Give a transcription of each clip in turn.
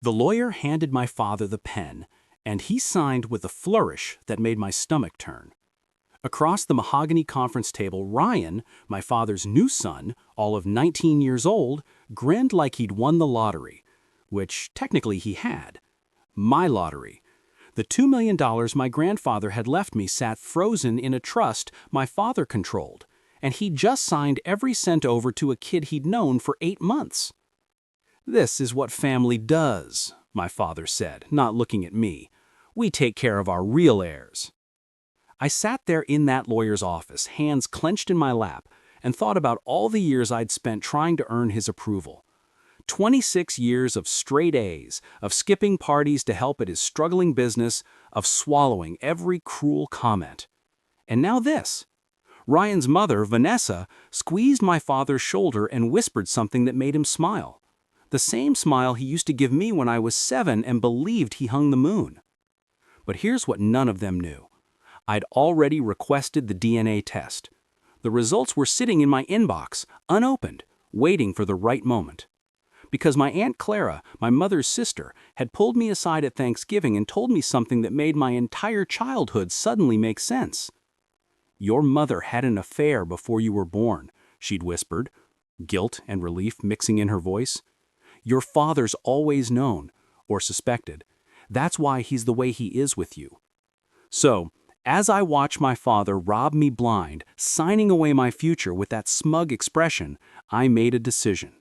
The lawyer handed my father the pen, and he signed with a flourish that made my stomach turn. Across the mahogany conference table, Ryan, my father's new son, all of 19 years old, grinned like he'd won the lottery, which technically he had. My lottery. The $2 million my grandfather had left me sat frozen in a trust my father controlled, and he'd just signed every cent over to a kid he'd known for 8 months. "This is what family does," my father said, not looking at me. "We take care of our real heirs." I sat there in that lawyer's office, hands clenched in my lap, and thought about all the years I'd spent trying to earn his approval. 26 years of straight A's, of skipping parties to help at his struggling business, of swallowing every cruel comment. And now this. Ryan's mother, Vanessa, squeezed my father's shoulder and whispered something that made him smile. The same smile he used to give me when I was 7 and believed he hung the moon. But here's what none of them knew. I'd already requested the DNA test. The results were sitting in my inbox, unopened, waiting for the right moment. Because my Aunt Clara, my mother's sister, had pulled me aside at Thanksgiving and told me something that made my entire childhood suddenly make sense. "Your mother had an affair before you were born," she'd whispered, guilt and relief mixing in her voice. "Your father's always known, or suspected. That's why he's the way he is with you." So, as I watch my father rob me blind, signing away my future with that smug expression, I made a decision.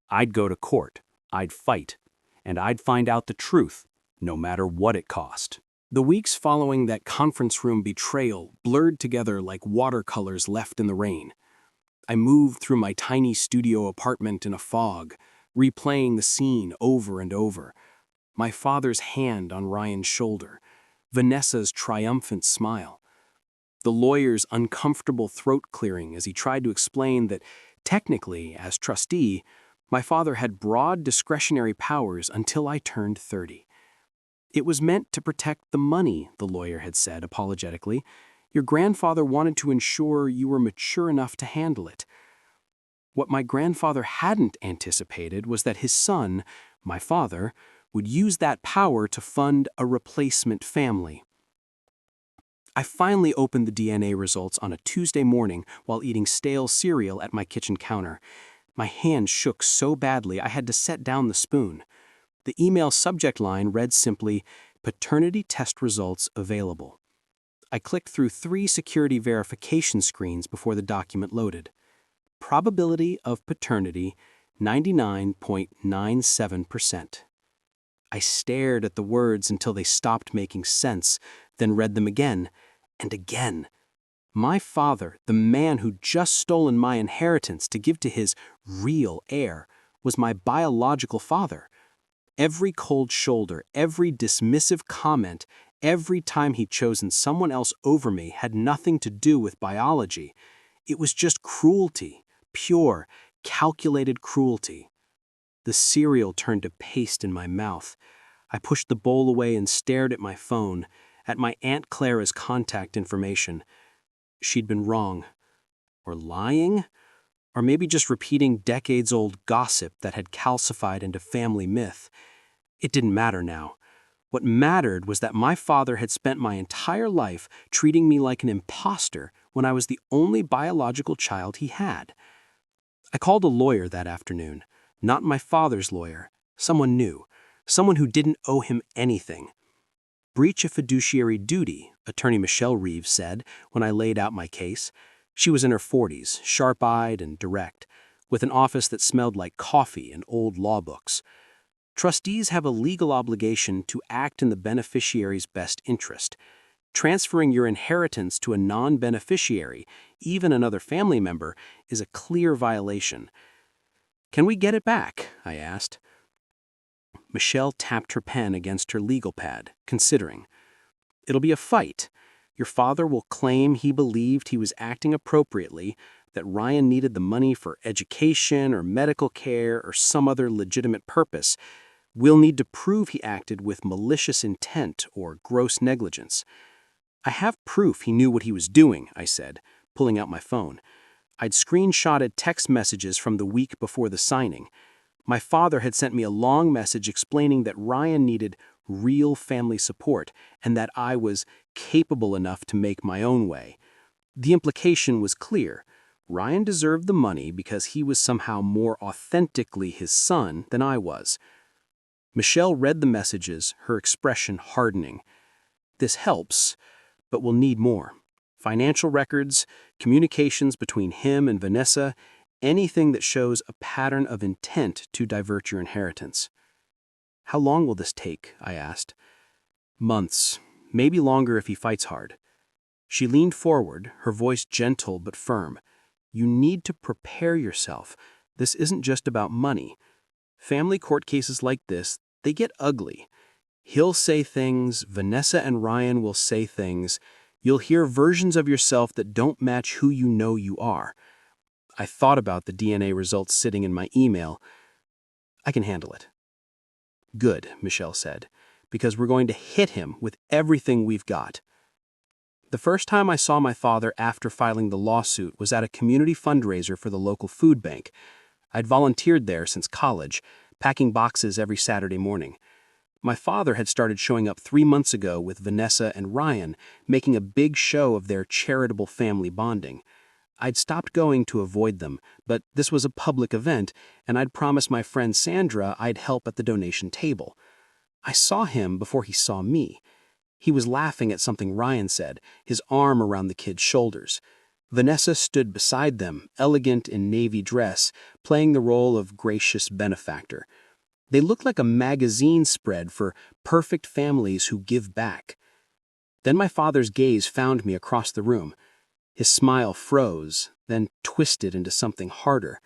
I'd go to court, I'd fight, and I'd find out the truth, no matter what it cost. The weeks following that conference room betrayal blurred together like watercolors left in the rain. I moved through my tiny studio apartment in a fog, replaying the scene over and over. My father's hand on Ryan's shoulder, Vanessa's triumphant smile, the lawyer's uncomfortable throat clearing as he tried to explain that, technically, as trustee, my father had broad discretionary powers until I turned 30. It was meant to protect the money, the lawyer had said apologetically. Your grandfather wanted to ensure you were mature enough to handle it. What my grandfather hadn't anticipated was that his son, my father, would use that power to fund a replacement family. I finally opened the DNA results on a Tuesday morning while eating stale cereal at my kitchen counter. My hand shook so badly I had to set down the spoon. The email subject line read simply, "Paternity test results available." I clicked through 3 security verification screens before the document loaded. Probability of paternity, 99.97%. I stared at the words until they stopped making sense, then read them again and again. My father, the man who'd just stolen my inheritance to give to his real heir, was my biological father. Every cold shoulder, every dismissive comment, every time he'd chosen someone else over me had nothing to do with biology. It was just cruelty, pure, calculated cruelty. The cereal turned to paste in my mouth. I pushed the bowl away and stared at my phone, at my Aunt Clara's contact information. She'd been wrong. Or lying? Or maybe just repeating decades-old gossip that had calcified into family myth. It didn't matter now. What mattered was that my father had spent my entire life treating me like an imposter when I was the only biological child he had. I called a lawyer that afternoon. Not my father's lawyer. Someone new. Someone who didn't owe him anything. "Breach of fiduciary duty," Attorney Michelle Reeves said when I laid out my case. She was in her 40s, sharp-eyed and direct, with an office that smelled like coffee and old law books. "Trustees have a legal obligation to act in the beneficiary's best interest. Transferring your inheritance to a non-beneficiary, even another family member, is a clear violation." "Can we get it back?" I asked. Michelle tapped her pen against her legal pad, considering. "It'll be a fight. Your father will claim he believed he was acting appropriately, that Ryan needed the money for education or medical care or some other legitimate purpose. We'll need to prove he acted with malicious intent or gross negligence." "I have proof he knew what he was doing," I said, pulling out my phone. I'd screenshotted text messages from the week before the signing. My father had sent me a long message explaining that Ryan needed real family support and that I was capable enough to make my own way. The implication was clear. Ryan deserved the money because he was somehow more authentically his son than I was. Michelle read the messages, her expression hardening. This helps, but we'll need more. Financial records, communications between him and Vanessa, anything that shows a pattern of intent to divert your inheritance. How long will this take? I asked. Months, maybe longer if he fights hard. She leaned forward, her voice gentle but firm. You need to prepare yourself. This isn't just about money. Family court cases like this, they get ugly. He'll say things, Vanessa and Ryan will say things. You'll hear versions of yourself that don't match who you know you are. I thought about the DNA results sitting in my email. I can handle it. Good, Michelle said, because we're going to hit him with everything we've got. The first time I saw my father after filing the lawsuit was at a community fundraiser for the local food bank. I'd volunteered there since college, packing boxes every Saturday morning. My father had started showing up 3 months ago with Vanessa and Ryan, making a big show of their charitable family bonding. I'd stopped going to avoid them, but this was a public event, and I'd promised my friend Sandra I'd help at the donation table. I saw him before he saw me. He was laughing at something Ryan said, his arm around the kid's shoulders. Vanessa stood beside them, elegant in navy dress, playing the role of gracious benefactor. They looked like a magazine spread for perfect families who give back. Then my father's gaze found me across the room. His smile froze, then twisted into something harder.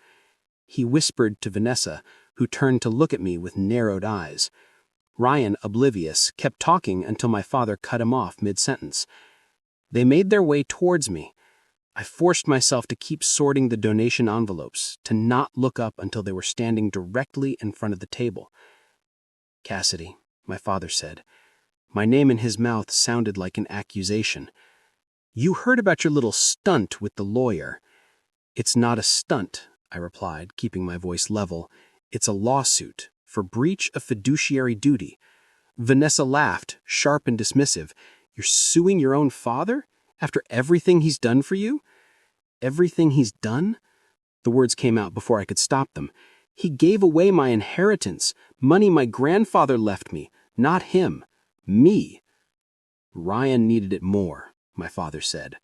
He whispered to Vanessa, who turned to look at me with narrowed eyes. Ryan, oblivious, kept talking until my father cut him off mid-sentence. They made their way towards me. I forced myself to keep sorting the donation envelopes, to not look up until they were standing directly in front of the table. Cassidy, my father said. My name in his mouth sounded like an accusation. You heard about your little stunt with the lawyer. It's not a stunt, I replied, keeping my voice level. It's a lawsuit for breach of fiduciary duty. Vanessa laughed, sharp and dismissive. You're suing your own father? After everything he's done for you? Everything he's done? The words came out before I could stop them. He gave away my inheritance, money my grandfather left me, not him, me. Ryan needed it more, my father said.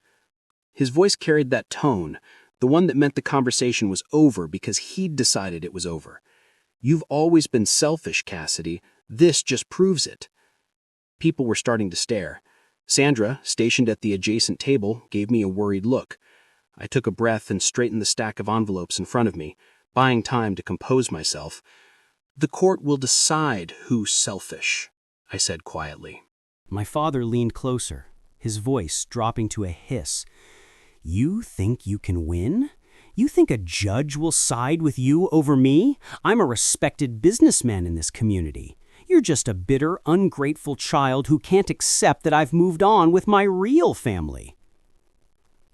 His voice carried that tone, the one that meant the conversation was over because he'd decided it was over. You've always been selfish, Cassidy. This just proves it. People were starting to stare. Sandra, stationed at the adjacent table, gave me a worried look. I took a breath and straightened the stack of envelopes in front of me, buying time to compose myself. The court will decide who's selfish, I said quietly. My father leaned closer, his voice dropping to a hiss. You think you can win? You think a judge will side with you over me? I'm a respected businessman in this community. You're just a bitter, ungrateful child who can't accept that I've moved on with my real family.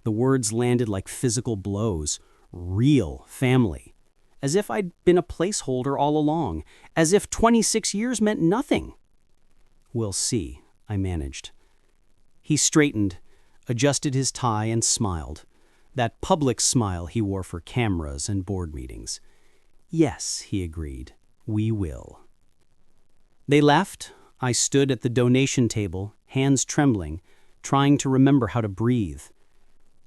The words landed like physical blows. Real family. As if I'd been a placeholder all along. As if 26 years meant nothing. We'll see, I managed. He straightened, adjusted his tie, and smiled. That public smile he wore for cameras and board meetings. Yes, he agreed, we will. They left. I stood at the donation table, hands trembling, trying to remember how to breathe.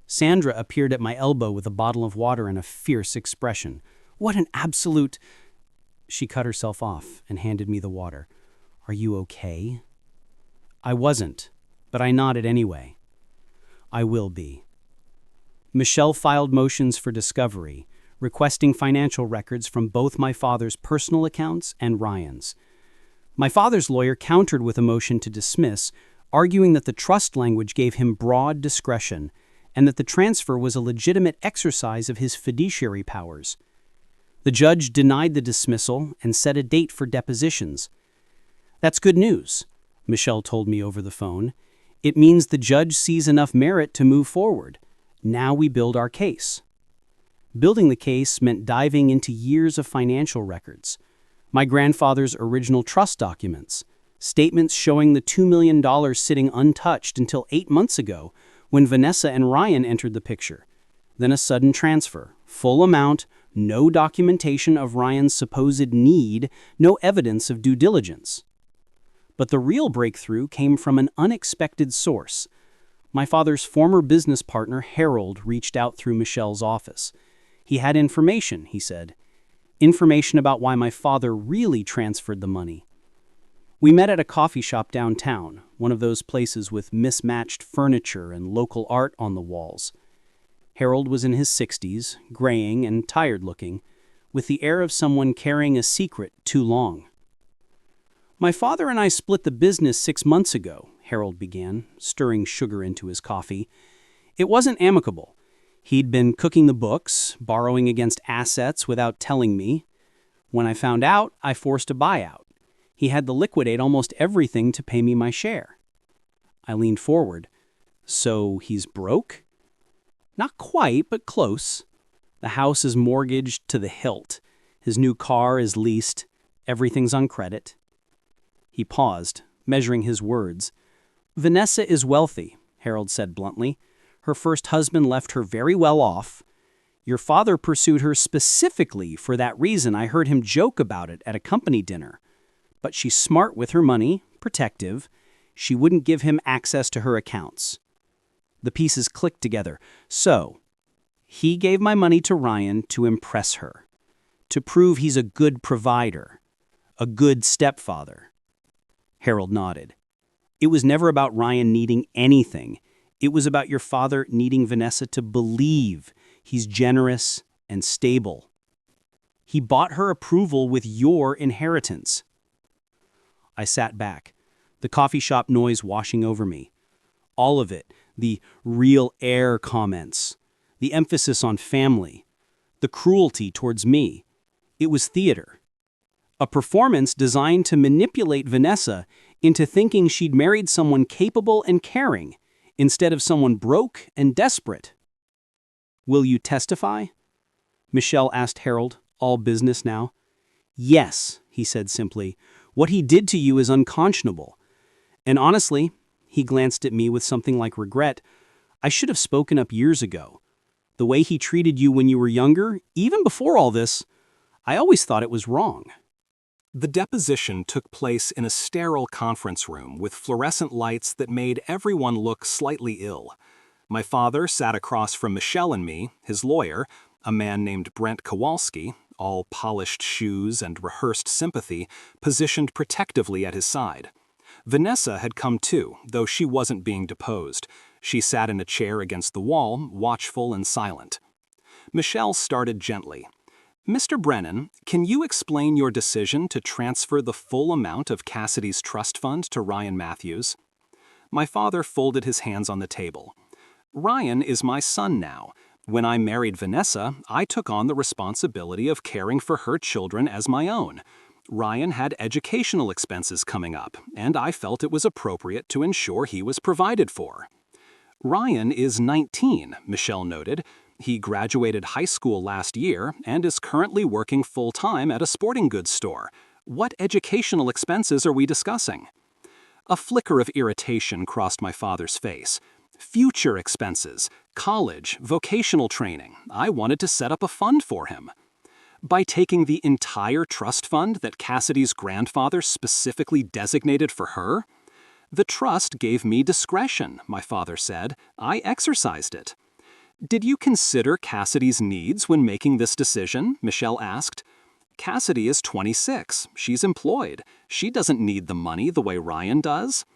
Sandra appeared at my elbow with a bottle of water and a fierce expression. What an absolute... She cut herself off and handed me the water. Are you okay? I wasn't, but I nodded anyway. I will be. Michelle filed motions for discovery, requesting financial records from both my father's personal accounts and Ryan's. My father's lawyer countered with a motion to dismiss, arguing that the trust language gave him broad discretion and that the transfer was a legitimate exercise of his fiduciary powers. The judge denied the dismissal and set a date for depositions. That's good news, Michelle told me over the phone. It means the judge sees enough merit to move forward. Now we build our case. Building the case meant diving into years of financial records. My grandfather's original trust documents, statements showing the $2 million sitting untouched until 8 months ago when Vanessa and Ryan entered the picture. Then a sudden transfer, full amount, no documentation of Ryan's supposed need, no evidence of due diligence. But the real breakthrough came from an unexpected source. My father's former business partner, Harold, reached out through Michelle's office. He had information, he said. Information about why my father really transferred the money. We met at a coffee shop downtown, one of those places with mismatched furniture and local art on the walls. Harold was in his 60s, graying and tired-looking, with the air of someone carrying a secret too long. "My father and I split the business 6 months ago," Harold began, stirring sugar into his coffee. "It wasn't amicable. He'd been cooking the books, borrowing against assets without telling me. When I found out, I forced a buyout. He had to liquidate almost everything to pay me my share." I leaned forward. "So he's broke?" "Not quite, but close. The house is mortgaged to the hilt. His new car is leased. Everything's on credit." He paused, measuring his words. "Vanessa is wealthy," Harold said bluntly. "Her first husband left her very well off. Your father pursued her specifically for that reason. I heard him joke about it at a company dinner. But she's smart with her money, protective. She wouldn't give him access to her accounts." The pieces clicked together. So, he gave my money to Ryan to impress her, to prove he's a good provider, a good stepfather. Harold nodded. "It was never about Ryan needing anything. It was about your father needing Vanessa to believe he's generous and stable. He bought her approval with your inheritance." I sat back, the coffee shop noise washing over me. All of it, the real heir comments, the emphasis on family, the cruelty towards me. It was theater. A performance designed to manipulate Vanessa into thinking she'd married someone capable and caring, instead of someone broke and desperate. "Will you testify?" Michelle asked Harold, all business now. "Yes," he said simply. "What he did to you is unconscionable. And honestly," he glanced at me with something like regret, "I should have spoken up years ago. The way he treated you when you were younger, even before all this, I always thought it was wrong." The deposition took place in a sterile conference room with fluorescent lights that made everyone look slightly ill. My father sat across from Michelle and me, his lawyer, a man named Brent Kowalski, all polished shoes and rehearsed sympathy, positioned protectively at his side. Vanessa had come too, though she wasn't being deposed. She sat in a chair against the wall, watchful and silent. Michelle started gently. "Mr. Brennan, can you explain your decision to transfer the full amount of Cassidy's trust fund to Ryan Matthews?" My father folded his hands on the table. "Ryan is my son now. When I married Vanessa, I took on the responsibility of caring for her children as my own. Ryan had educational expenses coming up, and I felt it was appropriate to ensure he was provided for." "Ryan is 19, Michelle noted. He graduated high school last year and is currently working full-time at a sporting goods store. What educational expenses are we discussing?" A flicker of irritation crossed my father's face. Future expenses, college, vocational training. I wanted to set up a fund for him. By taking the entire trust fund that Cassidy's grandfather specifically designated for her? "The trust gave me discretion," my father said. "I exercised it." "Did you consider Cassidy's needs when making this decision?" Michelle asked. "Cassidy is 26. She's employed. She doesn't need the money the way Ryan does."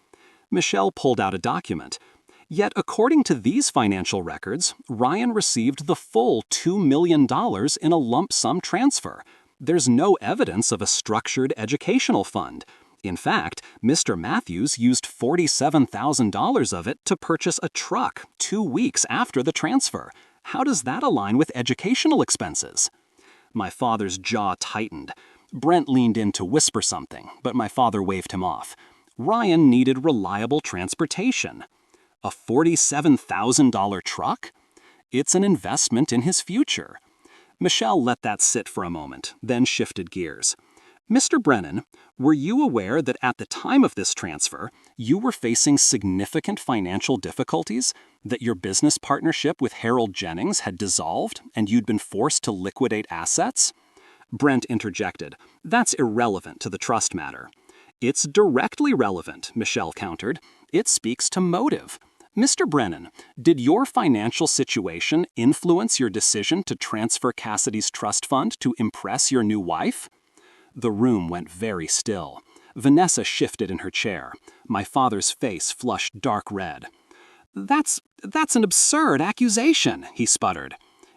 Michelle pulled out a document. "Yet, according to these financial records, Ryan received the full $2 million in a lump sum transfer. There's no evidence of a structured educational fund. In fact, Mr. Matthews used $47,000 of it to purchase a truck 2 weeks after the transfer. How does that align with educational expenses?" My father's jaw tightened. Brent leaned in to whisper something, but my father waved him off. Ryan needed reliable transportation. A $47,000 truck? It's an investment in his future. Michelle let that sit for a moment, then shifted gears. Mr. Brennan, were you aware that at the time of this transfer, you were facing significant financial difficulties, that your business partnership with Harold Jennings had dissolved, and you'd been forced to liquidate assets? Brent interjected. That's irrelevant to the trust matter. It's directly relevant, Michelle countered. It speaks to motive. Mr. Brennan, did your financial situation influence your decision to transfer Cassidy's trust fund to impress your new wife? The room went very still. Vanessa shifted in her chair. My father's face flushed dark red. That's an absurd accusation, he sputtered.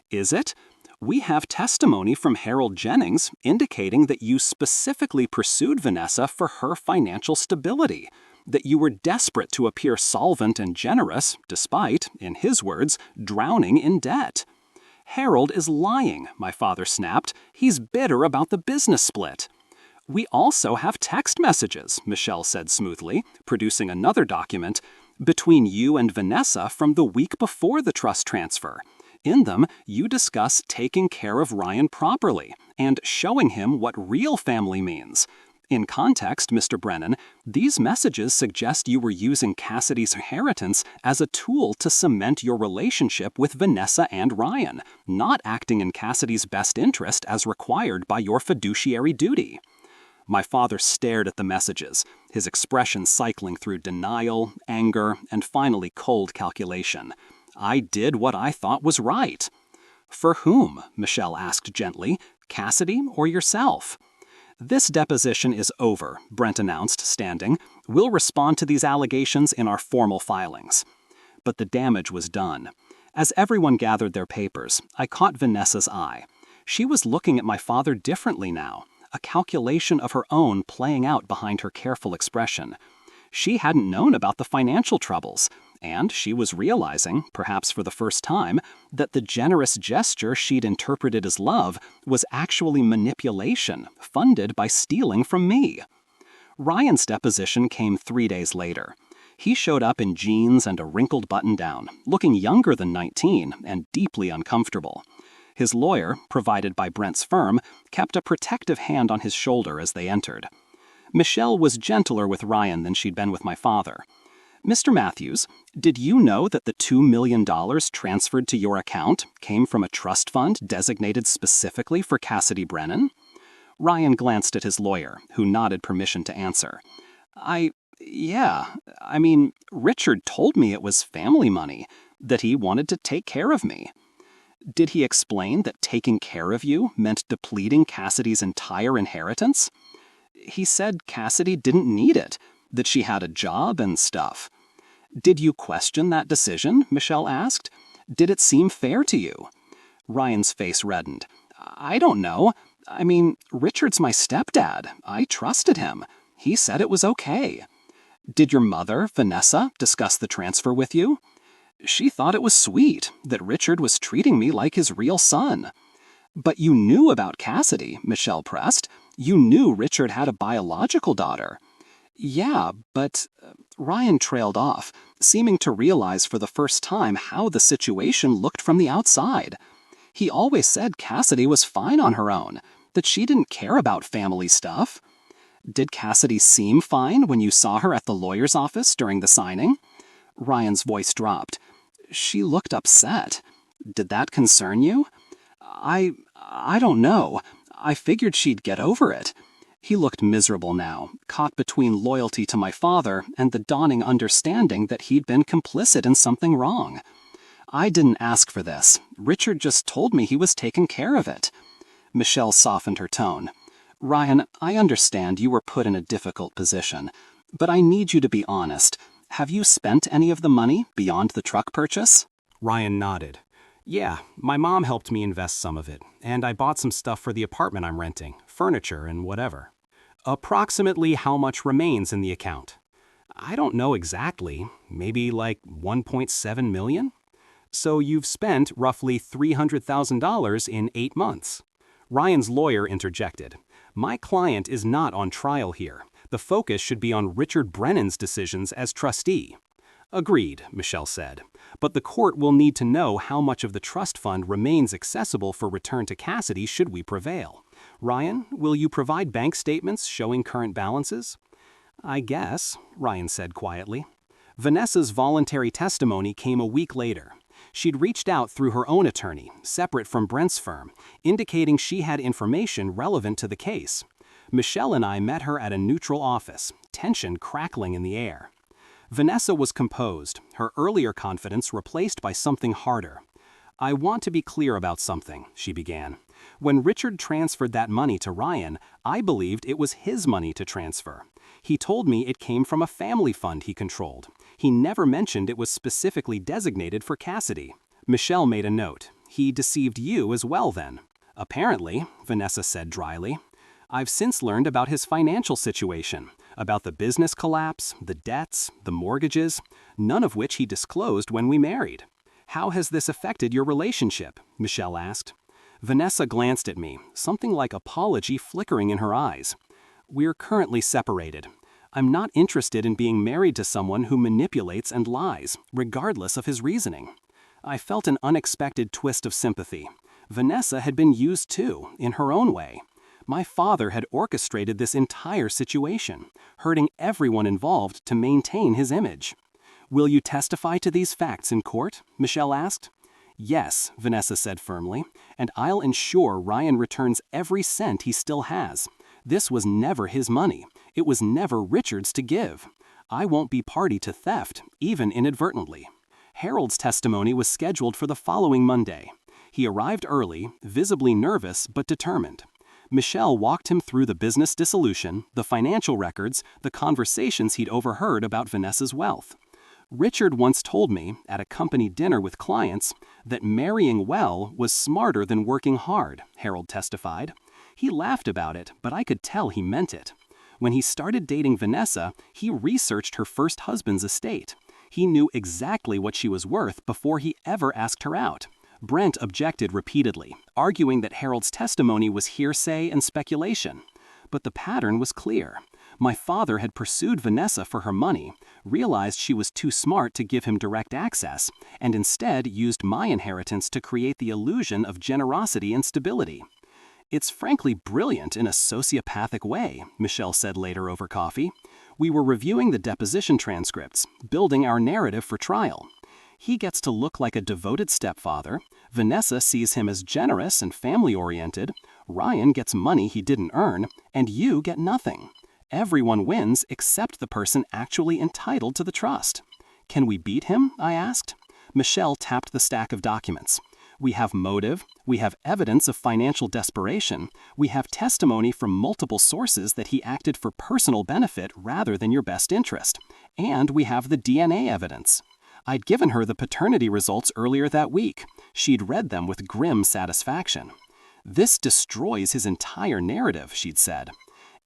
Is it? We have testimony from Harold Jennings indicating that you specifically pursued Vanessa for her financial stability, that you were desperate to appear solvent and generous, despite, in his words, drowning in debt. Harold is lying, my father snapped. He's bitter about the business split. We also have text messages, Michelle said smoothly, producing another document, between you and Vanessa from the week before the trust transfer. In them, you discuss taking care of Ryan properly and showing him what real family means. In context, Mr. Brennan, these messages suggest you were using Cassidy's inheritance as a tool to cement your relationship with Vanessa and Ryan, not acting in Cassidy's best interest as required by your fiduciary duty. My father stared at the messages, his expression cycling through denial, anger, and finally cold calculation. I did what I thought was right. For whom? Michelle asked gently. Cassidy or yourself? This deposition is over, Brent announced, standing. We'll respond to these allegations in our formal filings. But the damage was done. As everyone gathered their papers, I caught Vanessa's eye. She was looking at my father differently now, a calculation of her own playing out behind her careful expression. She hadn't known about the financial troubles, and she was realizing, perhaps for the first time, that the generous gesture she'd interpreted as love was actually manipulation, funded by stealing from me. Ryan's deposition came 3 days later. He showed up in jeans and a wrinkled button-down, looking younger than 19 and deeply uncomfortable. His lawyer, provided by Brent's firm, kept a protective hand on his shoulder as they entered. Michelle was gentler with Ryan than she'd been with my father. Mr. Matthews, did you know that the $2 million transferred to your account came from a trust fund designated specifically for Cassidy Brennan? Ryan glanced at his lawyer, who nodded permission to answer. Richard told me it was family money, that he wanted to take care of me. Did he explain that taking care of you meant depleting Cassidy's entire inheritance? He said Cassidy didn't need it, that she had a job and stuff. Did you question that decision? Michelle asked. Did it seem fair to you? Ryan's face reddened. I don't know. Richard's my stepdad. I trusted him. He said it was okay. Did your mother, Vanessa, discuss the transfer with you? She thought it was sweet, that Richard was treating me like his real son. But you knew about Cassidy, Michelle pressed. You knew Richard had a biological daughter. Yeah, but Ryan trailed off, seeming to realize for the first time how the situation looked from the outside. He always said Cassidy was fine on her own, that she didn't care about family stuff. Did Cassidy seem fine when you saw her at the lawyer's office during the signing? Ryan's voice dropped. She looked upset. Did that concern you? I don't know. I figured she'd get over it. He looked miserable now, caught between loyalty to my father and the dawning understanding that he'd been complicit in something wrong. I didn't ask for this. Richard just told me he was taking care of it. Michelle softened her tone. Ryan, I understand you were put in a difficult position, but I need you to be honest. Have you spent any of the money beyond the truck purchase? Ryan nodded. Yeah, my mom helped me invest some of it, and I bought some stuff for the apartment I'm renting, furniture and whatever. Approximately how much remains in the account? I don't know exactly, maybe like $1.7 million? So you've spent roughly $300,000 in 8 months. Ryan's lawyer interjected. My client is not on trial here. The focus should be on Richard Brennan's decisions as trustee. Agreed, Michelle said. but the court will need to know how much of the trust fund remains accessible for return to Cassidy should we prevail. Ryan, will you provide bank statements showing current balances? I guess, Ryan said quietly. Vanessa's voluntary testimony came a week later. She'd reached out through her own attorney, separate from Brent's firm, indicating she had information relevant to the case. Michelle and I met her at a neutral office, tension crackling in the air. Vanessa was composed, her earlier confidence replaced by something harder. I want to be clear about something, she began. When Richard transferred that money to Ryan, I believed it was his money to transfer. He told me it came from a family fund he controlled. He never mentioned it was specifically designated for Cassidy. Michelle made a note. He deceived you as well then. Apparently, Vanessa said dryly. I've since learned about his financial situation, about the business collapse, the debts, the mortgages, none of which he disclosed when we married. How has this affected your relationship? Michelle asked. Vanessa glanced at me, something like apology flickering in her eyes. We're currently separated. I'm not interested in being married to someone who manipulates and lies, regardless of his reasoning. I felt an unexpected twist of sympathy. Vanessa had been used too, in her own way. My father had orchestrated this entire situation, hurting everyone involved to maintain his image. Will you testify to these facts in court? Michelle asked. Yes, Vanessa said firmly, and I'll ensure Ryan returns every cent he still has. This was never his money. It was never Richard's to give. I won't be party to theft, even inadvertently. Harold's testimony was scheduled for the following Monday. He arrived early, visibly nervous but determined. Michelle walked him through the business dissolution, the financial records, the conversations he'd overheard about Vanessa's wealth. Richard once told me, at a company dinner with clients, that marrying well was smarter than working hard, Harold testified. He laughed about it, but I could tell he meant it. When he started dating Vanessa, he researched her first husband's estate. He knew exactly what she was worth before he ever asked her out. Brent objected repeatedly, arguing that Harold's testimony was hearsay and speculation. But the pattern was clear. My father had pursued Vanessa for her money, realized she was too smart to give him direct access, and instead used my inheritance to create the illusion of generosity and stability. It's frankly brilliant in a sociopathic way, Michelle said later over coffee. We were reviewing the deposition transcripts, building our narrative for trial. He gets to look like a devoted stepfather, Vanessa sees him as generous and family-oriented, Ryan gets money he didn't earn, and you get nothing. Everyone wins except the person actually entitled to the trust. Can we beat him? I asked. Michelle tapped the stack of documents. We have motive, we have evidence of financial desperation, we have testimony from multiple sources that he acted for personal benefit rather than your best interest, and we have the DNA evidence. I'd given her the paternity results earlier that week. She'd read them with grim satisfaction. This destroys his entire narrative, she'd said.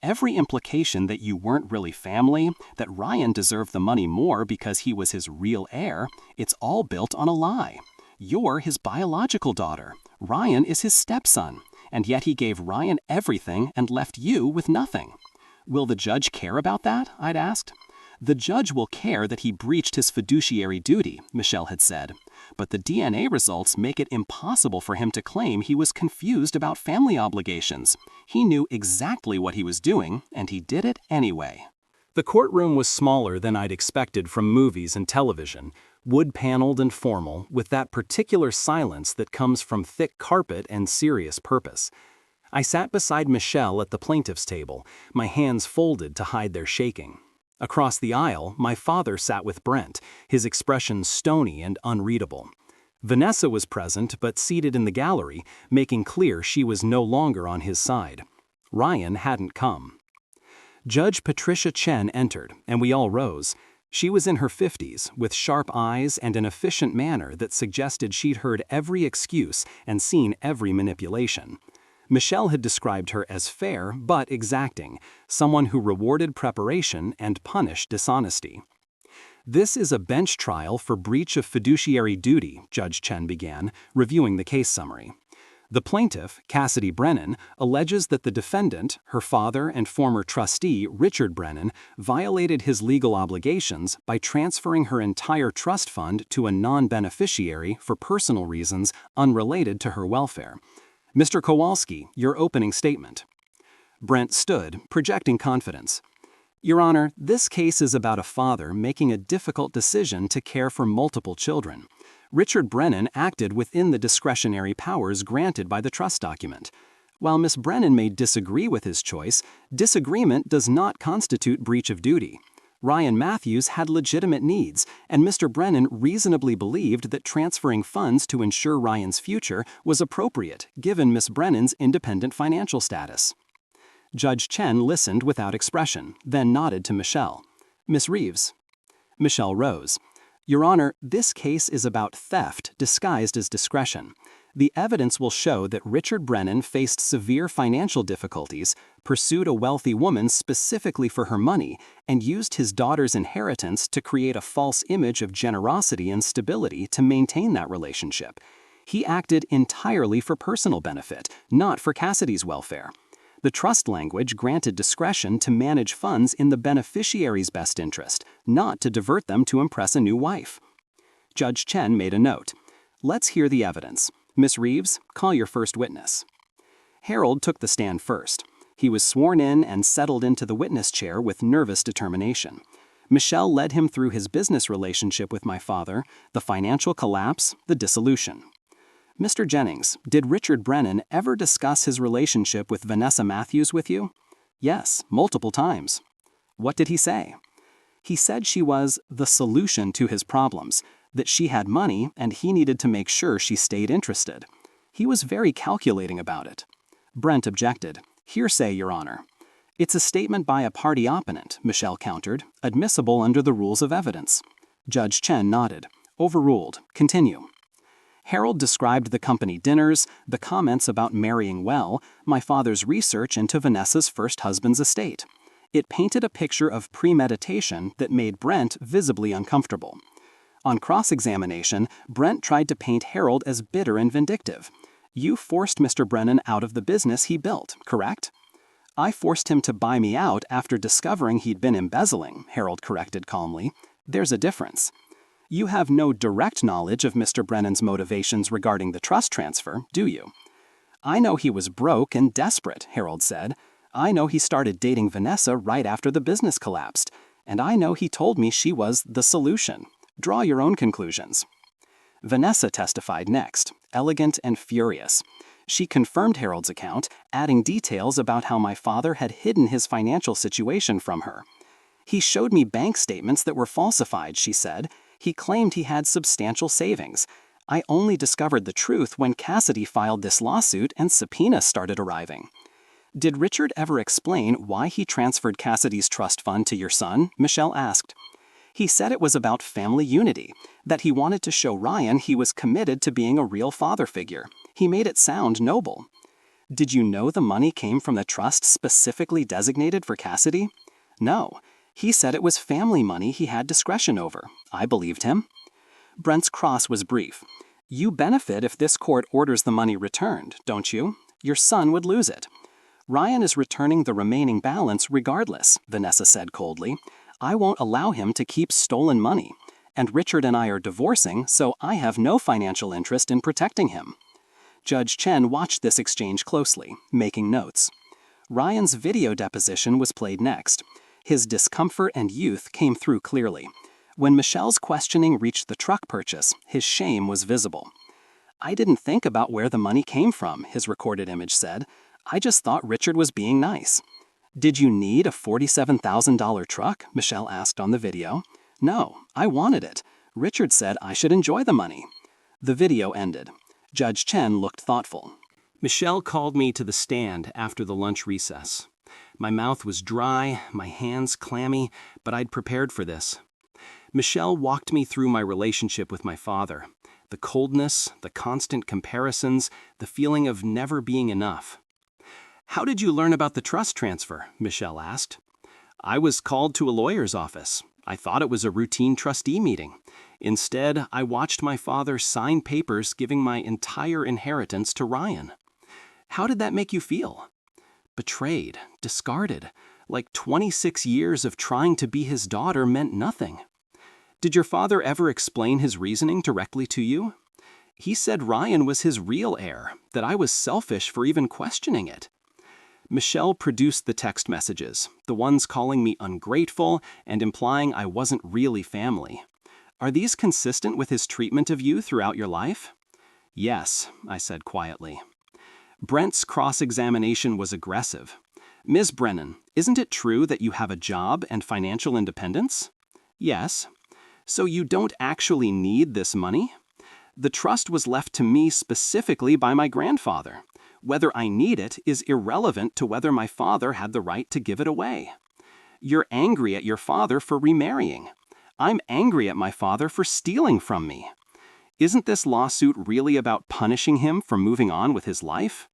Every implication that you weren't really family, that Ryan deserved the money more because he was his real heir, it's all built on a lie. You're his biological daughter. Ryan is his stepson, and yet he gave Ryan everything and left you with nothing. Will the judge care about that? I'd asked. The judge will care that he breached his fiduciary duty, Michelle had said, but the DNA results make it impossible for him to claim he was confused about family obligations. He knew exactly what he was doing, and he did it anyway. The courtroom was smaller than I'd expected from movies and television, wood-paneled and formal, with that particular silence that comes from thick carpet and serious purpose. I sat beside Michelle at the plaintiff's table, my hands folded to hide their shaking. Across the aisle, my father sat with Brent, his expression stony and unreadable. Vanessa was present but seated in the gallery, making clear she was no longer on his side. Ryan hadn't come. Judge Patricia Chen entered, and we all rose. She was in her 50s, with sharp eyes and an efficient manner that suggested she'd heard every excuse and seen every manipulation. Michelle had described her as fair but exacting, someone who rewarded preparation and punished dishonesty. This is a bench trial for breach of fiduciary duty, Judge Chen began, reviewing the case summary. The plaintiff, Cassidy Brennan, alleges that the defendant, her father and former trustee, Richard Brennan, violated his legal obligations by transferring her entire trust fund to a non-beneficiary for personal reasons unrelated to her welfare. Mr. Kowalski, your opening statement. Brent stood, projecting confidence. Your Honor, this case is about a father making a difficult decision to care for multiple children. Richard Brennan acted within the discretionary powers granted by the trust document. While Ms. Brennan may disagree with his choice, disagreement does not constitute breach of duty. Ryan Matthews had legitimate needs, and Mr. Brennan reasonably believed that transferring funds to ensure Ryan's future was appropriate given Ms. Brennan's independent financial status. Judge Chen listened without expression, then nodded to Michelle. Ms. Reeves. Michelle rose. Your Honor, this case is about theft disguised as discretion. The evidence will show that Richard Brennan faced severe financial difficulties, pursued a wealthy woman specifically for her money, and used his daughter's inheritance to create a false image of generosity and stability to maintain that relationship. He acted entirely for personal benefit, not for Cassidy's welfare. The trust language granted discretion to manage funds in the beneficiary's best interest, not to divert them to impress a new wife. Judge Chen made a note. Let's hear the evidence. Ms. Reeves, call your first witness. Harold took the stand first. He was sworn in and settled into the witness chair with nervous determination. Michelle led him through his business relationship with my father, the financial collapse, the dissolution. Mr. Jennings, did Richard Brennan ever discuss his relationship with Vanessa Matthews with you? Yes, multiple times. What did he say? He said she was the solution to his problems, that she had money and he needed to make sure she stayed interested. He was very calculating about it. Brent objected. Hearsay, Your Honor. It's a statement by a party opponent, Michelle countered, admissible under the rules of evidence. Judge Chen nodded. Overruled. Continue. Harold described the company dinners, the comments about marrying well, my father's research into Vanessa's first husband's estate. It painted a picture of premeditation that made Brent visibly uncomfortable. On cross-examination, Brent tried to paint Harold as bitter and vindictive. You forced Mr. Brennan out of the business he built, correct? I forced him to buy me out after discovering he'd been embezzling, Harold corrected calmly. There's a difference. You have no direct knowledge of Mr. Brennan's motivations regarding the trust transfer, do you? I know he was broke and desperate, Harold said. I know he started dating Vanessa right after the business collapsed. And I know he told me she was the solution. Draw your own conclusions. Vanessa testified next, elegant and furious. She confirmed Harold's account, adding details about how my father had hidden his financial situation from her. He showed me bank statements that were falsified, she said. He claimed he had substantial savings. I only discovered the truth when Cassidy filed this lawsuit and subpoenas started arriving. Did Richard ever explain why he transferred Cassidy's trust fund to your son? Michelle asked. He said it was about family unity, that he wanted to show Ryan he was committed to being a real father figure. He made it sound noble. Did you know the money came from the trust specifically designated for Cassidy? No. He said it was family money he had discretion over. I believed him. Brent's cross was brief. You benefit if this court orders the money returned, don't you? Your son would lose it. Ryan is returning the remaining balance regardless, Vanessa said coldly. I won't allow him to keep stolen money. And Richard and I are divorcing, so I have no financial interest in protecting him. Judge Chen watched this exchange closely, making notes. Ryan's video deposition was played next. His discomfort and youth came through clearly. When Michelle's questioning reached the truck purchase, his shame was visible. I didn't think about where the money came from, his recorded image said. I just thought Richard was being nice. Did you need a $47,000 truck? Michelle asked on the video. No, I wanted it. Richard said I should enjoy the money. The video ended. Judge Chen looked thoughtful. Michelle called me to the stand after the lunch recess. My mouth was dry, my hands clammy, but I'd prepared for this. Michelle walked me through my relationship with my father. The coldness, the constant comparisons, the feeling of never being enough. How did you learn about the trust transfer? Michelle asked. I was called to a lawyer's office. I thought it was a routine trustee meeting. Instead, I watched my father sign papers giving my entire inheritance to Ryan. How did that make you feel? Betrayed, discarded, like 26 years of trying to be his daughter meant nothing. Did your father ever explain his reasoning directly to you? He said Ryan was his real heir, that I was selfish for even questioning it. Michelle produced the text messages, the ones calling me ungrateful and implying I wasn't really family. Are these consistent with his treatment of you throughout your life? Yes, I said quietly. Brent's cross-examination was aggressive. Ms. Brennan, isn't it true that you have a job and financial independence? Yes. So you don't actually need this money? The trust was left to me specifically by my grandfather. Whether I need it is irrelevant to whether my father had the right to give it away. You're angry at your father for remarrying. I'm angry at my father for stealing from me. Isn't this lawsuit really about punishing him for moving on with his life?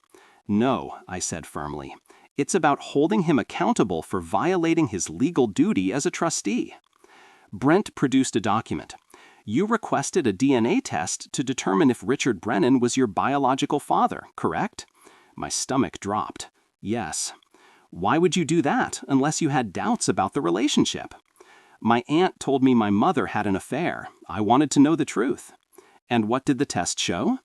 No, I said firmly. It's about holding him accountable for violating his legal duty as a trustee. Brent produced a document. You requested a DNA test to determine if Richard Brennan was your biological father, correct? My stomach dropped. Yes. Why would you do that unless you had doubts about the relationship? My aunt told me my mother had an affair. I wanted to know the truth. And what did the test show?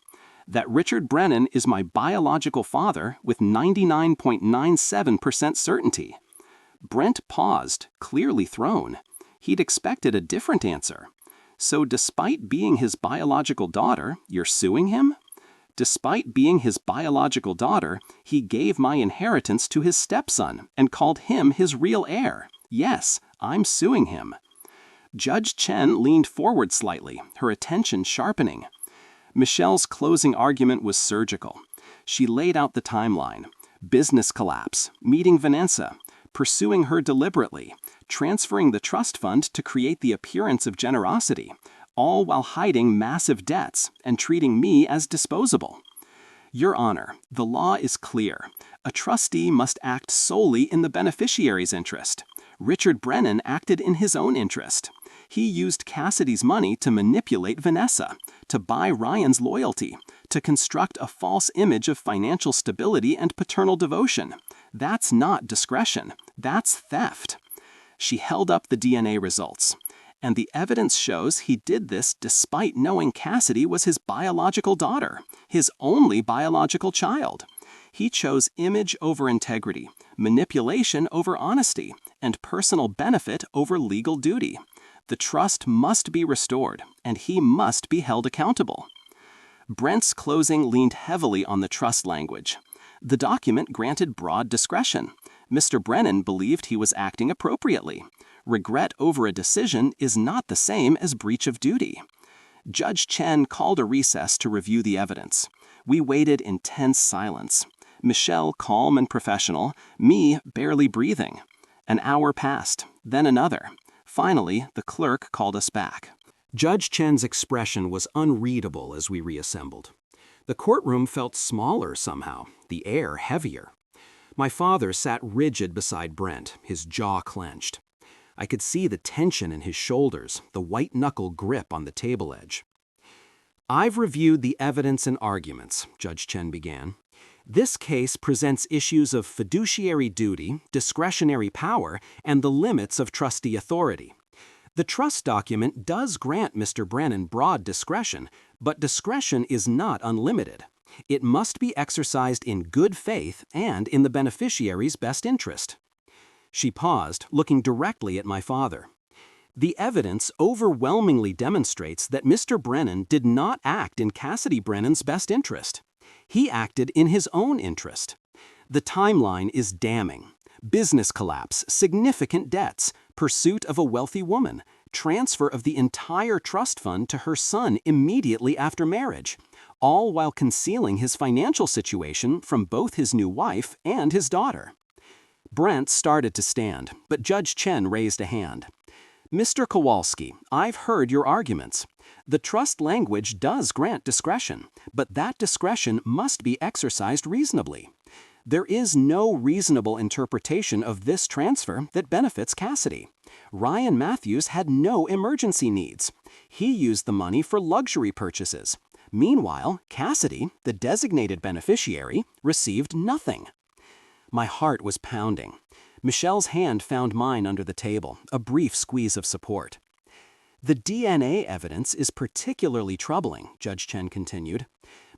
That Richard Brennan is my biological father with 99.97% certainty. Brent paused, clearly thrown. He'd expected a different answer. So despite being his biological daughter, you're suing him? Despite being his biological daughter, he gave my inheritance to his stepson and called him his real heir. Yes, I'm suing him. Judge Chen leaned forward slightly, her attention sharpening. Michelle's closing argument was surgical. She laid out the timeline. Business collapse, meeting Vanessa, pursuing her deliberately, transferring the trust fund to create the appearance of generosity, all while hiding massive debts and treating me as disposable. Your Honor, the law is clear. A trustee must act solely in the beneficiary's interest. Richard Brennan acted in his own interest. He used Cassidy's money to manipulate Vanessa, to buy Ryan's loyalty, to construct a false image of financial stability and paternal devotion. That's not discretion. That's theft. She held up the DNA results. And the evidence shows he did this despite knowing Cassidy was his biological daughter, his only biological child. He chose image over integrity, manipulation over honesty, and personal benefit over legal duty. The trust must be restored, and he must be held accountable. Brent's closing leaned heavily on the trust language. The document granted broad discretion. Mr. Brennan believed he was acting appropriately. Regret over a decision is not the same as breach of duty. Judge Chen called a recess to review the evidence. We waited in tense silence. Michelle calm and professional, me barely breathing. An hour passed, then another. Finally, the clerk called us back. Judge Chen's expression was unreadable as we reassembled. The courtroom felt smaller somehow, the air heavier. My father sat rigid beside Brent, his jaw clenched. I could see the tension in his shoulders, the white-knuckle grip on the table edge. I've reviewed the evidence and arguments, Judge Chen began. This case presents issues of fiduciary duty, discretionary power, and the limits of trustee authority. The trust document does grant Mr. Brennan broad discretion, but discretion is not unlimited. It must be exercised in good faith and in the beneficiary's best interest. She paused, looking directly at my father. The evidence overwhelmingly demonstrates that Mr. Brennan did not act in Cassidy Brennan's best interest. He acted in his own interest. The timeline is damning. Business collapse, significant debts, pursuit of a wealthy woman, transfer of the entire trust fund to her son immediately after marriage, all while concealing his financial situation from both his new wife and his daughter. Brent started to stand, but Judge Chen raised a hand. Mr. Kowalski, I've heard your arguments. The trust language does grant discretion, but that discretion must be exercised reasonably. There is no reasonable interpretation of this transfer that benefits Cassidy. Ryan Matthews had no emergency needs. He used the money for luxury purchases. Meanwhile, Cassidy, the designated beneficiary, received nothing. My heart was pounding. Michelle's hand found mine under the table, a brief squeeze of support. The DNA evidence is particularly troubling, Judge Chen continued.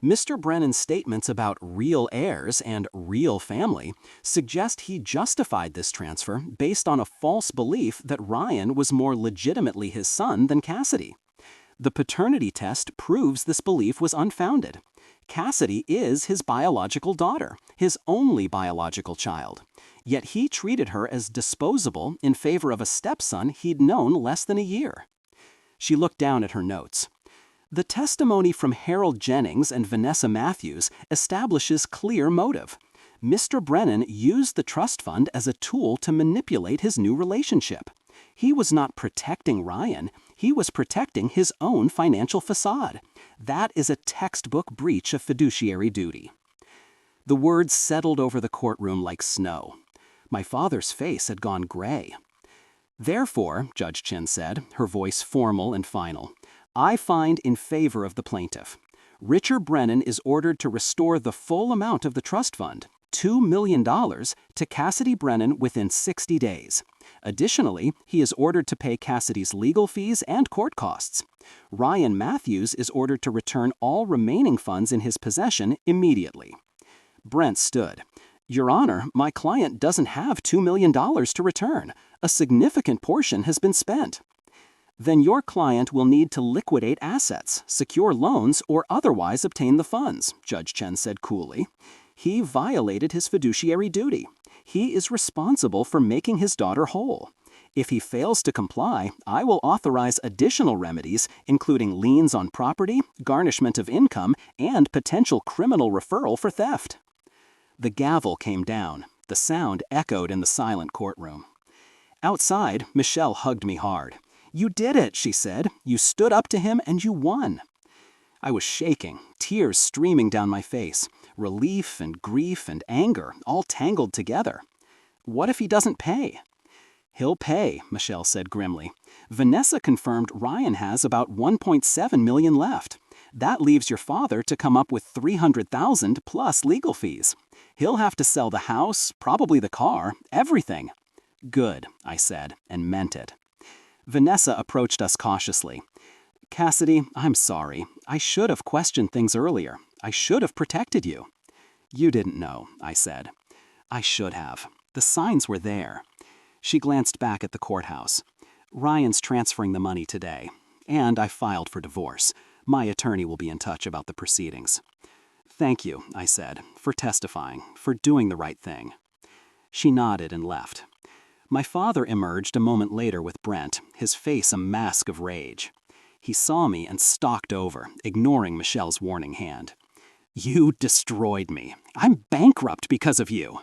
Mr. Brennan's statements about real heirs and real family suggest he justified this transfer based on a false belief that Ryan was more legitimately his son than Cassidy. The paternity test proves this belief was unfounded. Cassidy is his biological daughter, his only biological child. Yet he treated her as disposable in favor of a stepson he'd known less than a year. She looked down at her notes. The testimony from Harold Jennings and Vanessa Matthews establishes clear motive. Mr. Brennan used the trust fund as a tool to manipulate his new relationship. He was not protecting Ryan, he was protecting his own financial facade. That is a textbook breach of fiduciary duty. The words settled over the courtroom like snow. My father's face had gone gray. Therefore, Judge Chen said, her voice formal and final, I find in favor of the plaintiff. Richard Brennan is ordered to restore the full amount of the trust fund, $2 million, to Cassidy Brennan within 60 days. Additionally, he is ordered to pay Cassidy's legal fees and court costs. Ryan Matthews is ordered to return all remaining funds in his possession immediately. Brent stood. Your Honor, my client doesn't have $2 million to return. A significant portion has been spent. Then your client will need to liquidate assets, secure loans, or otherwise obtain the funds, Judge Chen said coolly. He violated his fiduciary duty. He is responsible for making his daughter whole. If he fails to comply, I will authorize additional remedies, including liens on property, garnishment of income, and potential criminal referral for theft. The gavel came down. The sound echoed in the silent courtroom. Outside, Michelle hugged me hard. You did it, she said. You stood up to him and you won. I was shaking, tears streaming down my face, relief and grief and anger all tangled together. What if he doesn't pay? He'll pay, Michelle said grimly. Vanessa confirmed Ryan has about $1.7 million left. That leaves your father to come up with $300,000 plus legal fees. He'll have to sell the house, probably the car, everything. Good, I said, and meant it. Vanessa approached us cautiously. Cassidy, I'm sorry. I should have questioned things earlier. I should have protected you. You didn't know, I said. I should have. The signs were there. She glanced back at the courthouse. Ryan's transferring the money today, and I filed for divorce. My attorney will be in touch about the proceedings. Thank you, I said, for testifying, for doing the right thing. She nodded and left. My father emerged a moment later with Brent, his face a mask of rage. He saw me and stalked over, ignoring Michelle's warning hand. You destroyed me. I'm bankrupt because of you.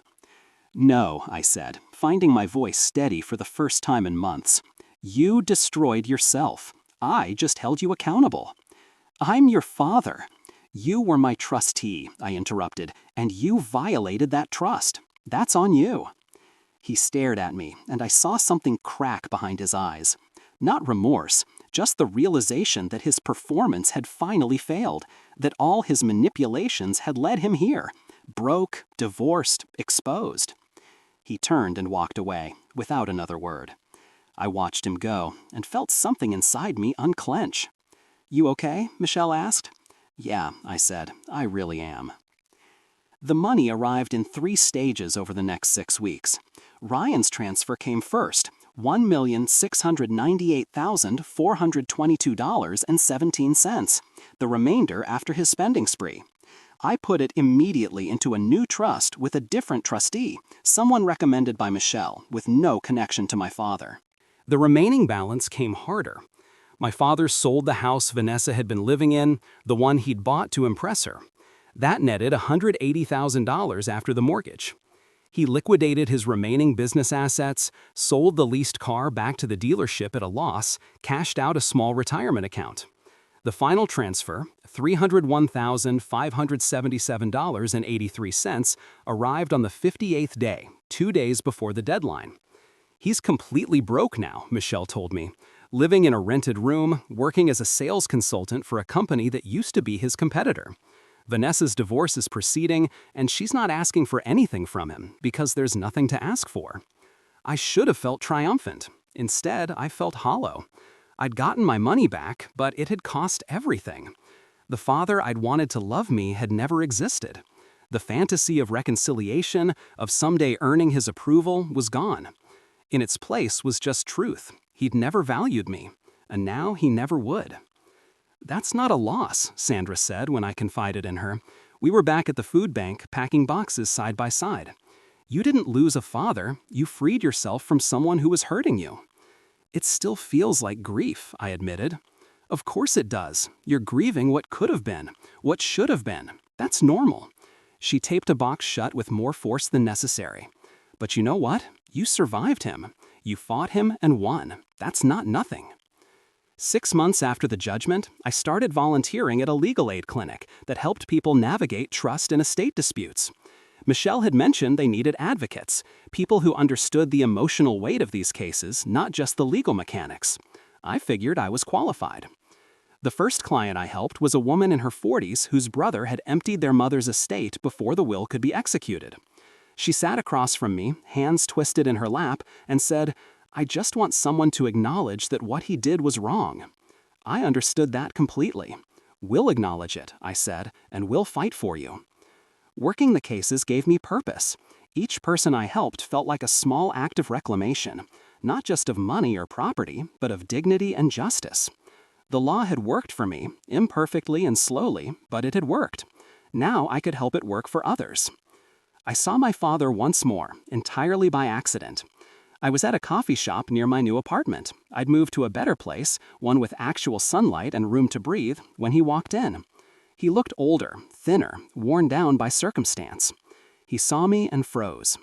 No, I said, finding my voice steady for the first time in months. You destroyed yourself. I just held you accountable. I'm your father. You were my trustee, I interrupted, and you violated that trust. That's on you. He stared at me, and I saw something crack behind his eyes. Not remorse, just the realization that his performance had finally failed, that all his manipulations had led him here, broke, divorced, exposed. He turned and walked away, without another word. I watched him go, and felt something inside me unclench. You okay? Michelle asked. Yeah, I said, I really am. The money arrived in 3 stages over the next 6 weeks. Ryan's transfer came first, $1,698,422.17, the remainder after his spending spree. I put it immediately into a new trust with a different trustee, someone recommended by Michelle, with no connection to my father. The remaining balance came harder. My father sold the house Vanessa had been living in, the one he'd bought to impress her. That netted $180,000 after the mortgage. He liquidated his remaining business assets, sold the leased car back to the dealership at a loss, cashed out a small retirement account. The final transfer, $301,577.83, arrived on the 58th day, 2 days before the deadline. He's completely broke now, Michelle told me, living in a rented room, working as a sales consultant for a company that used to be his competitor. Vanessa's divorce is proceeding, and she's not asking for anything from him because there's nothing to ask for. I should have felt triumphant. Instead, I felt hollow. I'd gotten my money back, but it had cost everything. The father I'd wanted to love me had never existed. The fantasy of reconciliation, of someday earning his approval, was gone. In its place was just truth. He'd never valued me, and now he never would. "That's not a loss," Sandra said when I confided in her. We were back at the food bank packing boxes side by side. "You didn't lose a father, you freed yourself from someone who was hurting you." "It still feels like grief," I admitted. "Of course it does. You're grieving what could have been, what should have been. That's normal." She taped a box shut with more force than necessary. "But you know what? You survived him. You fought him and won. That's not nothing." 6 months after the judgment, I started volunteering at a legal aid clinic that helped people navigate trust and estate disputes. Michelle had mentioned they needed advocates, people who understood the emotional weight of these cases, not just the legal mechanics. I figured I was qualified. The first client I helped was a woman in her 40s whose brother had emptied their mother's estate before the will could be executed. She sat across from me, hands twisted in her lap, and said, "I just want someone to acknowledge that what he did was wrong." I understood that completely. "We'll acknowledge it," I said, "and we'll fight for you." Working the cases gave me purpose. Each person I helped felt like a small act of reclamation, not just of money or property, but of dignity and justice. The law had worked for me, imperfectly and slowly, but it had worked. Now I could help it work for others. I saw my father once more, entirely by accident. I was at a coffee shop near my new apartment. I'd moved to a better place, one with actual sunlight and room to breathe, when he walked in. He looked older, thinner, worn down by circumstance. He saw me and froze.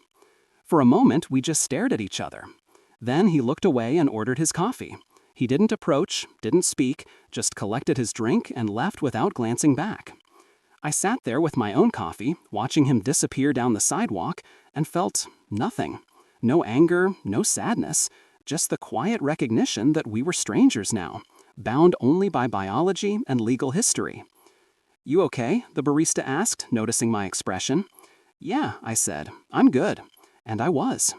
For a moment, we just stared at each other. Then he looked away and ordered his coffee. He didn't approach, didn't speak, just collected his drink and left without glancing back. I sat there with my own coffee, watching him disappear down the sidewalk, and felt nothing. No anger, no sadness, just the quiet recognition that we were strangers now, bound only by biology and legal history. "You okay?" the barista asked, noticing my expression. "Yeah," I said, "I'm good." And I was.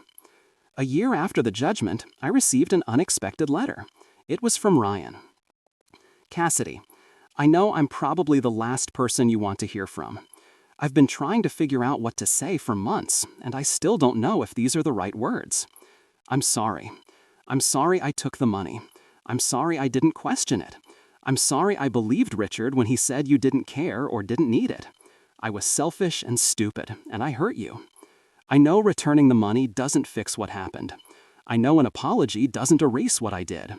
A year after the judgment, I received an unexpected letter. It was from Ryan. "Cassidy, I know I'm probably the last person you want to hear from. I've been trying to figure out what to say for months, and I still don't know if these are the right words. I'm sorry. I'm sorry I took the money. I'm sorry I didn't question it. I'm sorry I believed Richard when he said you didn't care or didn't need it. I was selfish and stupid, and I hurt you. I know returning the money doesn't fix what happened. I know an apology doesn't erase what I did.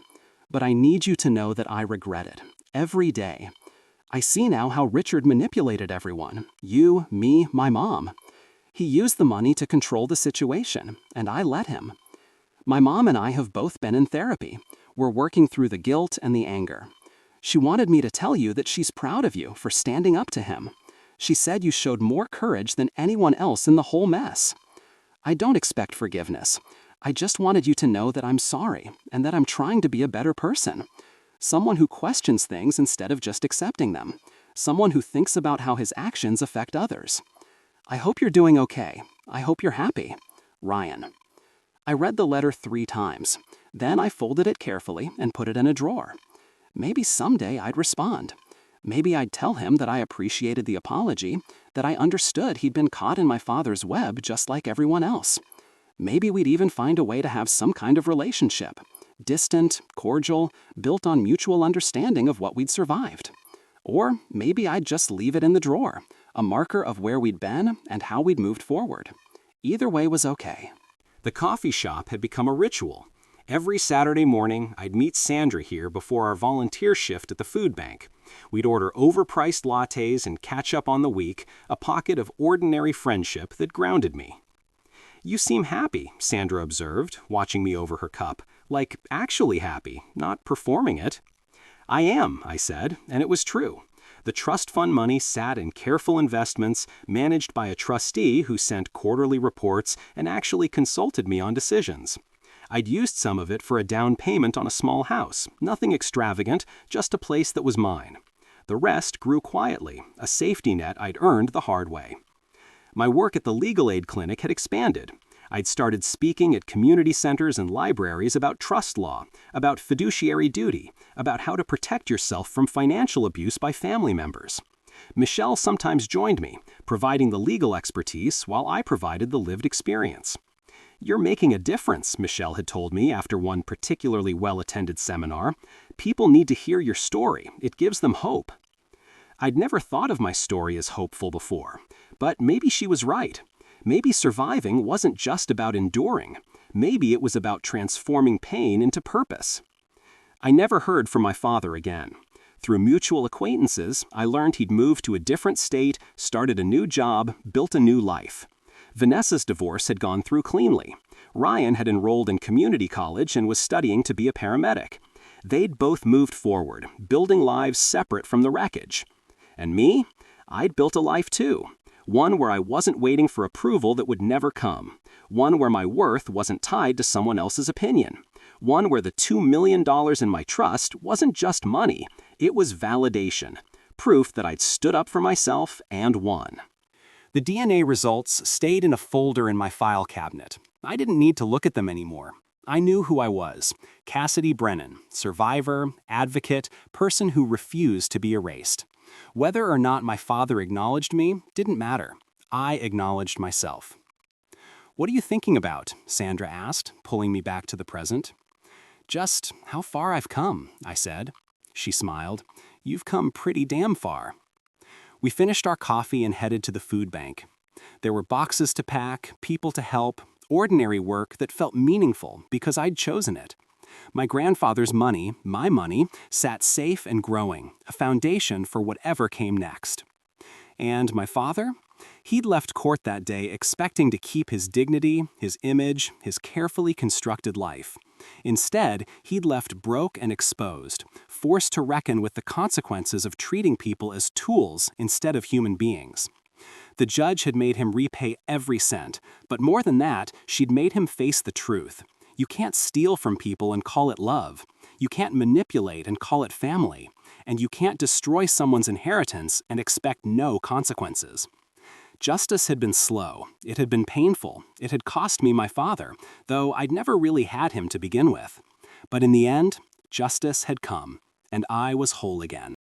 But I need you to know that I regret it, every day. I see now how Richard manipulated everyone, you, me, my mom. He used the money to control the situation, and I let him. My mom and I have both been in therapy. We're working through the guilt and the anger. She wanted me to tell you that she's proud of you for standing up to him. She said you showed more courage than anyone else in the whole mess. I don't expect forgiveness. I just wanted you to know that I'm sorry and that I'm trying to be a better person. Someone who questions things instead of just accepting them. Someone who thinks about how his actions affect others. I hope you're doing okay. I hope you're happy. Ryan." I read the letter 3 times. Then I folded it carefully and put it in a drawer. Maybe someday I'd respond. Maybe I'd tell him that I appreciated the apology, that I understood he'd been caught in my father's web just like everyone else. Maybe we'd even find a way to have some kind of relationship. Distant, cordial, built on mutual understanding of what we'd survived. Or maybe I'd just leave it in the drawer, a marker of where we'd been and how we'd moved forward. Either way was okay. The coffee shop had become a ritual. Every Saturday morning, I'd meet Sandra here before our volunteer shift at the food bank. We'd order overpriced lattes and catch up on the week, a pocket of ordinary friendship that grounded me. "You seem happy," Sandra observed, watching me over her cup. "Like actually happy, not performing it." "I am," I said, and it was true. The trust fund money sat in careful investments managed by a trustee who sent quarterly reports and actually consulted me on decisions. I'd used some of it for a down payment on a small house, nothing extravagant, just a place that was mine. The rest grew quietly, a safety net I'd earned the hard way. My work at the legal aid clinic had expanded. I'd started speaking at community centers and libraries about trust law, about fiduciary duty, about how to protect yourself from financial abuse by family members. Michelle sometimes joined me, providing the legal expertise while I provided the lived experience. "You're making a difference," Michelle had told me after one particularly well-attended seminar. "People need to hear your story. It gives them hope." I'd never thought of my story as hopeful before, but maybe she was right. Maybe surviving wasn't just about enduring. Maybe it was about transforming pain into purpose. I never heard from my father again. Through mutual acquaintances, I learned he'd moved to a different state, started a new job, built a new life. Vanessa's divorce had gone through cleanly. Ryan had enrolled in community college and was studying to be a paramedic. They'd both moved forward, building lives separate from the wreckage. And me? I'd built a life too. One where I wasn't waiting for approval that would never come. One where my worth wasn't tied to someone else's opinion. One where the $2 million in my trust wasn't just money, it was validation. Proof that I'd stood up for myself and won. The DNA results stayed in a folder in my file cabinet. I didn't need to look at them anymore. I knew who I was. Cassidy Brennan, survivor, advocate, person who refused to be erased. Whether or not my father acknowledged me didn't matter. I acknowledged myself. "What are you thinking about?" Sandra asked, pulling me back to the present. "Just how far I've come," I said. She smiled. "You've come pretty damn far." We finished our coffee and headed to the food bank. There were boxes to pack, people to help, ordinary work that felt meaningful because I'd chosen it. My grandfather's money, my money, sat safe and growing, a foundation for whatever came next. And my father? He'd left court that day expecting to keep his dignity, his image, his carefully constructed life. Instead, he'd left broke and exposed, forced to reckon with the consequences of treating people as tools instead of human beings. The judge had made him repay every cent, but more than that, she'd made him face the truth. You can't steal from people and call it love. You can't manipulate and call it family. And you can't destroy someone's inheritance and expect no consequences. Justice had been slow. It had been painful. It had cost me my father, though I'd never really had him to begin with. But in the end, justice had come, and I was whole again.